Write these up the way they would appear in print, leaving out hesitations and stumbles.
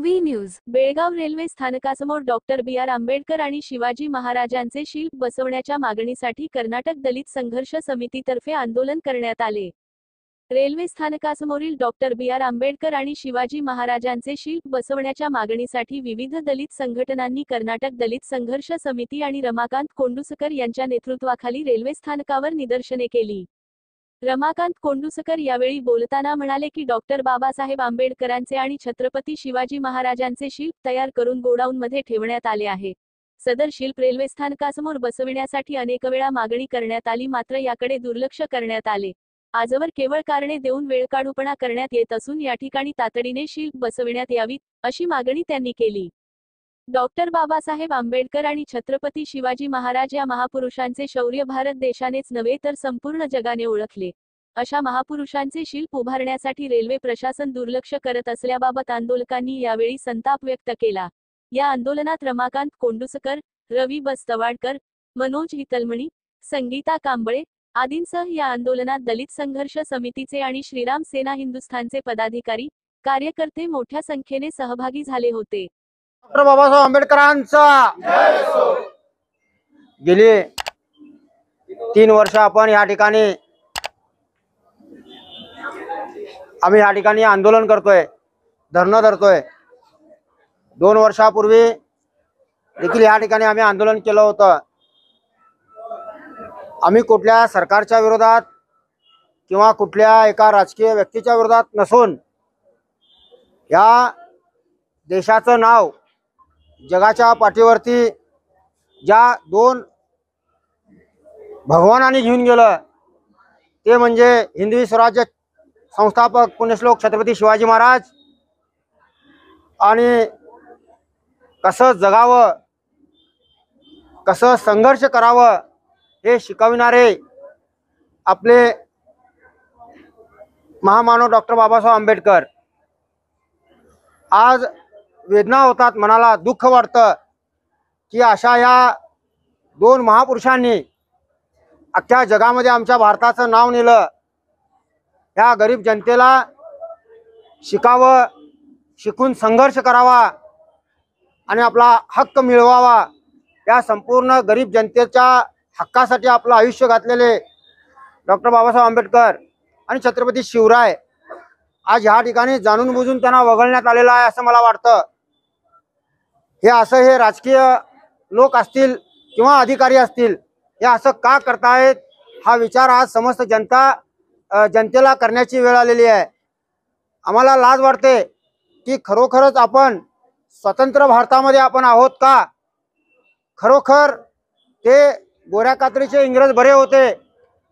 We news Belgaum railway स्थानकासमोर doctor B R. Ambedkar आणि शिवाजी महाराजांचे शिल्प बसवण्याच्या मागणीसाठी कर्नाटक दलित संघर्ष समितीतर्फे आंदोलन करण्यात आले। रेल्वे स्थानकासमोरील डॉक्टर बी.आर. आंबेडकर आणि शिवाजी महाराजांचे शिल्प बसवण्याच्या मागणीसाठी विविध दलित संघटनांनी कर्नाटक दलित संघर्ष समिती आणि रमाकांत कोंडुसकर यांच्या नेतृत्वाखाली रेल्वे स्थानकावर निदर्शने केली। रमाकांत कोंडुसकर यावेळी बोलताना म्हणाले की डॉक्टर बाबासाहेब आंबेडकरांचे आणि छत्रपती शिवाजी महाराजांचे शिल्प तयार करून गोडाऊनमध्ये ठेवण्यात आले आहे। सदर शिल्प रेल्वे स्थानकासमोर बसविण्यासाठी अनेक वेळा मागणी करण्यात आली, मात्र याकडे दुर्लक्ष करण्यात आले। आजवर केवळ कारणे देऊन वेळकाढूपणा करण्यात येत असून या ठिकाणी तातडीने शिल्प बसविण्यात यावीत अशी मागणी त्यांनी केली। डॉक्टर बाबासाहेब आंबेडकर आणि छत्रपती शिवाजी महाराज या महापुरुषांचे शौर्य भारत देशानेच नव्हे तर संपूर्ण जगाने ओळखले। अशा महापुरुषांचे शिल्प उभारण्यासाठी रेल्वे प्रशासन दुर्लक्ष करत असल्याबाबत आंदोलकांनी यावेळी संताप व्यक्त केला। या आंदोलनात रमाकांत कोंडुसकर, रवी बस्तवाडकर, मनोज हितलमणी, संगीता कांबळे आदींसह या आंदोलनात दलित संघर्ष समितीचे आणि श्रीराम सेना हिंदुस्थानचे पदाधिकारी, कार्यकर्ते मोठ्या संख्येने सहभागी झाले होते। डॉक्टर बाबासाहेब आंबेडकरांचा गेली 3 वर्ष आपण या ठिकाणी आंदोलन करतोय, धरणं धरतोय। 2 वर्षापूर्वी देखील या ठिकाणी आम्ही आंदोलन केलं होतं। आम्ही कुठल्या सरकारच्या विरोधात किंवा कुठल्या एका राजकीय व्यक्तीच्या विरोधात नसून या देशाचं नाव जगाच्या पाठीवरती ज्या 2 भगवानांनी घेऊन गेलं ते म्हणजे हिंदवी स्वराज्य संस्थापक पुण्यश्लोक छत्रपती शिवाजी महाराज आणि कसं जगावं, कसं संघर्ष करावं हे शिकविणारे आपले महामानव डॉक्टर बाबासाहेब आंबेडकर। आज वेदना होतात, मनाला दुःख वाटतं की अशा या 2 महापुरुषांनी अख्ख्या जगामध्ये आमच्या भारताचं नाव नेलं। या गरीब जनतेला शिकावं, शिकून संघर्ष करावा आणि आपला हक्क मिळवावा, या संपूर्ण गरीब जनतेच्या हक्कासाठी आपलं आयुष्य घातलेले डॉक्टर बाबासाहेब आंबेडकर आणि छत्रपती शिवराय आज ह्या ठिकाणी जाणून बुजून त्यांना वगळण्यात आलेलं आहे असं मला वाटतं। हे राजकीय लोक असतील किंवा अधिकारी असतील, हे असं का करतायत हा विचार आज समस्त जनतेला करण्याची वेळ आलेली आहे। आम्हाला लाज वाटते की खरोखरच आपण स्वतंत्र भारतामध्ये आपण आहोत का? खरोखर ते गोऱ्या कात्रीचे इंग्रज बरे होते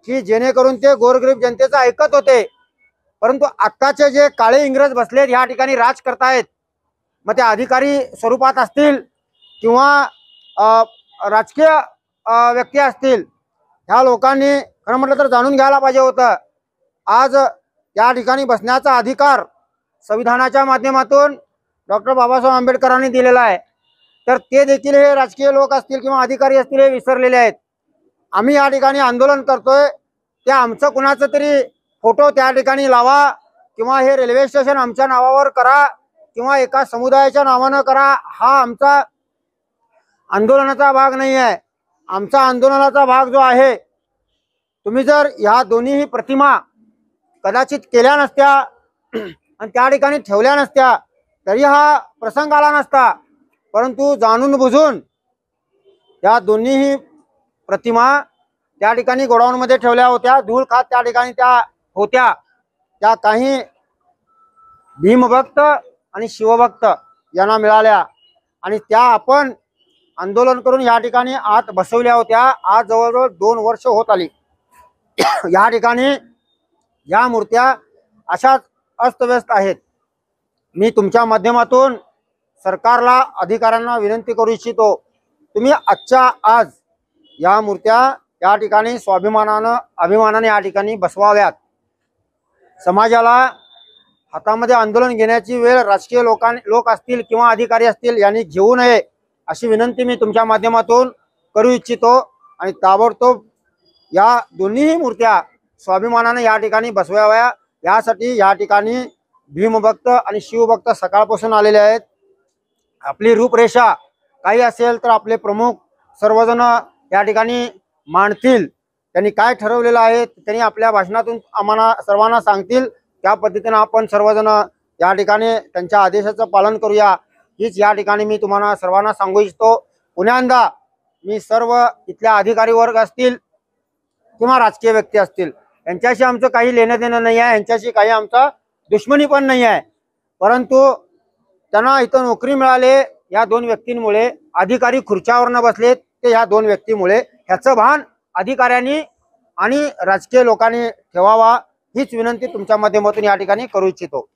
की जेणेकरून ते गोरगरीब जनतेचं ऐकत होते, परंतु आत्ताचे जे काळे इंग्रज बसलेत ह्या ठिकाणी राज करतायत, मग ते अधिकारी स्वरूपात असतील किंवा राजकीय व्यक्ती असतील, ह्या लोकांनी खरं म्हटलं तर जाणून घ्यायला पाहिजे होतं। आज या ठिकाणी बसण्याचा अधिकार संविधानाच्या माध्यमातून डॉक्टर बाबासाहेब आंबेडकरांनी दिलेला आहे, तर ते देखील हे राजकीय लोक असतील किंवा अधिकारी असतील हे विसरलेले आहेत। आम्ही या ठिकाणी आंदोलन करतोय, ते आमचं कुणाचं तरी फोटो त्या ठिकाणी लावा किंवा हे रेल्वे स्टेशन आमच्या नावावर करा किंवा एका समुदायाच्या नावानं करा, हा आमचा आंदोलनाचा भाग नाही आहे। आमचा आंदोलनाचा भाग जो आहे, तुम्ही जर ह्या दोन्ही प्रतिमा कदाचित केल्या नसत्या आणि त्या ठिकाणी ठेवल्या नसत्या तरी हा प्रसंग आला नसता, परंतु जाणून बुजून या दोन्ही प्रतिमा त्या ठिकाणी गोडाऊनमध्ये ठेवल्या होत्या। धूळ खात त्या ठिकाणी त्या होत्या। त्या काही भीमभक्त आणि शिवभक्त यांना मिळाल्या आणि त्या आपण आंदोलन करून या ठिकाणी आत बसवल्या होत्या। आज जवळजवळ 2 वर्ष होत आली। या ठिकाणी या मूर्त्या अशाच अस्तव्यस्त आहेत। मी तुमच्या माध्यमातून सरकारला, अधिकाऱ्यांना विनंती करू इच्छितो, तुम्ही आजच्या आज या मूर्त्या या ठिकाणी अभिमानाने या ठिकाणी बसवाव्यात। समाजाला हातामध्ये आंदोलन घेण्याची वेळ राजकीय लोक असतील किंवा अधिकारी असतील यांनी घेऊ नये अशी विनंती मी तुमच्या माध्यमातून करू इच्छितो आणि ताबडतोब या दोन्ही मूर्त्या स्वाभिमानाने या ठिकाणी बसवाव्या, यासाठी या ठिकाणी भीमभक्त आणि शिवभक्त सकाळपासून आलेले आहेत। आपली रूपरेषा काही असेल तर आपले प्रमुख सर्वजण या ठिकाणी मांडतील. त्यांनी काय ठरवलेलं आहे त्यांनी आपल्या भाषणातून आम्हाला सर्वांना सांगतील. त्या पद्धतीने आपण सर्वजण या ठिकाणी त्यांच्या आदेशाचं पालन करूया, हीच या ठिकाणी मी तुम्हाला सर्वांना सांगू इच्छितो. पुन्हा मी सर्व इथल्या अधिकारी वर्ग असतील किंवा राजकीय व्यक्ती असतील यांच्याशी आमचं काही लेणं देणं नाही आहे, यांच्याशी काही आमचा दुश्मनी पण नाही आहे. परंतु त्यांना इथं नोकरी मिळाले या दोन व्यक्तींमुळे, अधिकारी खुर्च्यावर न बसलेत ते ह्या दोन व्यक्तीमुळे, ह्याचं भान अधिकाऱ्यांनी आणि राजकीय लोकांनी ठेवावा, हीच विनंती तुमच्या माध्यमातून या ठिकाणी करू इच्छितो.